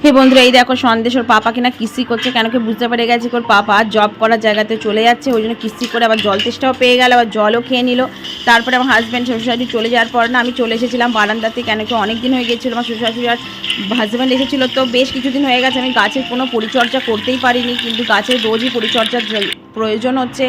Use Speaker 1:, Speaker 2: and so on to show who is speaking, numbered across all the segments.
Speaker 1: হে বন্ধুরা, এই দেখো সন্দেশ ওর পাপা কিনা কিস্তি করছে, কেন কি বুঝতে পেরে গেছে ওর পাপা জব করার জায়গাতে চলে যাচ্ছে, ওই জন্য কিস্তি করে আবার জল তেষ্টাও পেয়ে গেল, আবার জলও খেয়ে নিল। তারপরে আমার হাজব্যান্ড শ্বশুরশাশুড়ি চলে যাওয়ার পর না আমি চলে এসেছিলাম বারান্দাতে, কেন কি অনেক দিন হয়ে গেছিলো আমার শ্বশুরশাশুড়ি আর হাজব্যান্ড এসেছিলো, তো বেশ কিছুদিন হয়ে গেছে আমি গাছের কোনো পরিচর্যা করতেই পারিনি, কিন্তু গাছের রোজই পরিচর্যার প্রয়োজন হচ্ছে।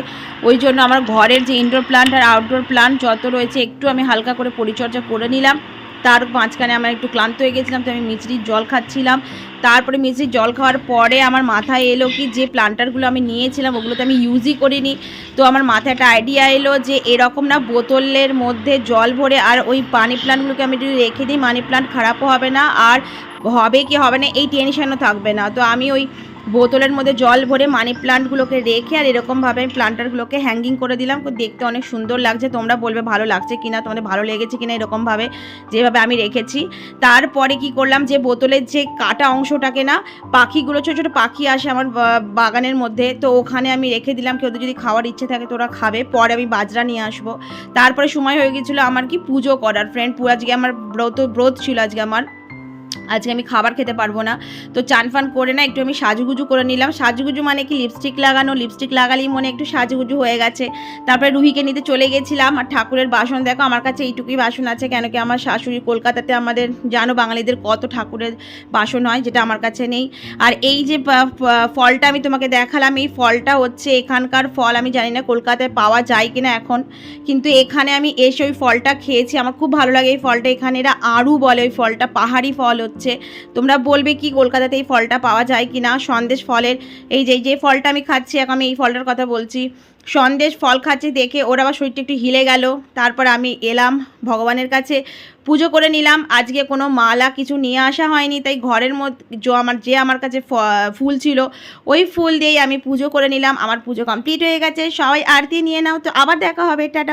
Speaker 1: ওই জন্য আমার ঘরের যে ইনডোর প্লান্ট আর আউটডোর প্লান্ট যত রয়েছে একটু আমি হালকা করে পরিচর্যা করে নিলাম। তার মাঝখানে আমার একটু ক্লান্ত হয়ে গেছিলাম, তো আমি মিছরির জল খাচ্ছিলাম। তারপরে মিছরির জল খাওয়ার পরে আমার মাথায় এলো কি যে প্লান্টারগুলো আমি নিয়েছিলাম ওগুলো তো আমি ইউজই করিনি। তো আমার মাথায় একটা আইডিয়া এলো যে এরকম না বোতলের মধ্যে জল ভরে আর ওই মানি প্লান্টগুলোকে আমি যদি রেখে দিই মানি প্লান্ট খারাপও হবে না, আর হবে কি হবে না এই টেনশনও থাকবে না। তো আমি ওই বোতলের মধ্যে জল ভরে মানি প্লান্টগুলোকে রেখে আর এরকমভাবে আমি প্লান্টারগুলোকে হ্যাঙ্গিং করে দিলাম, দেখতে অনেক সুন্দর লাগছে। তোমরা বলবে ভালো লাগছে কিনা, তোমাদের ভালো লেগেছে কিনা এরকমভাবে যেভাবে আমি রেখেছি। তারপরে কি করলাম, যে বোতলের যে কাটা অংশটাকে না পাখিগুলো ছোটো ছোটো পাখি আসে আমার বাগানের মধ্যে, তো ওখানে আমি রেখে দিলাম, কি ওদের যদি খাওয়ার ইচ্ছে থাকে তো ওরা খাবে, পরে আমি বাজরা নিয়ে আসবো। তারপরে সময় হয়ে গেছিলো আমার কি পুজো করার, ফ্রেন্ড পুরো আজকে আমার ব্রত ছিল আজকে আমি খাবার খেতে পারবো না। তো চান ফান করে না একটু আমি সাজুগুজু করে নিলাম। সাজুগুজু মানে কি লিপস্টিক লাগানো, লিপস্টিক লাগালেই মনে একটু সাজুগুজু হয়ে গেছে। তারপরে রুহিকে নিতে চলে গেছিলাম। আর ঠাকুরের বাসন দেখো আমার কাছে এইটুকুই বাসন আছে, কেন কি আমার শাশুড়ি কলকাতাতে আমাদের জানো বাঙালিদের কত ঠাকুরের বাসন হয়, যেটা আমার কাছে নেই। আর এই যে ফলটা আমি তোমাকে দেখালাম, এই ফলটা হচ্ছে এখানকার ফল, আমি জানি না কলকাতায় পাওয়া যায় কিনা এখন, কিন্তু এখানে আমি এসে ওই ফলটা খেয়েছি, আমার খুব ভালো লাগে এই ফলটা। এখানে এরা আড়ু বলে ওই ফলটা, পাহাড়ি ফল হচ্ছে। তোমরা বলবে কি কলকাতাতে এই ফলটা পাওয়া যায় কি না। সন্দেশ ফলের এই যে ফলটা আমি খাচ্ছি, এখন আমি এই ফলটার কথা বলছি। সন্দেশ ফল খাচ্ছি দেখে ওর আবার শরীরটা একটু হিলে গেল। তারপর আমি এলাম ভগবানের কাছে, পুজো করে নিলাম। আজকে কোনো মালা কিছু নিয়ে আসা হয়নি, তাই ঘরের মধ্যে আমার কাছে ফুল ছিল ওই ফুল দিয়েই আমি পুজো করে নিলাম। আমার পুজো কমপ্লিট হয়ে গেছে, সবাই আরতি নিয়ে নাও। তো আবার দেখা হবে, টাটা।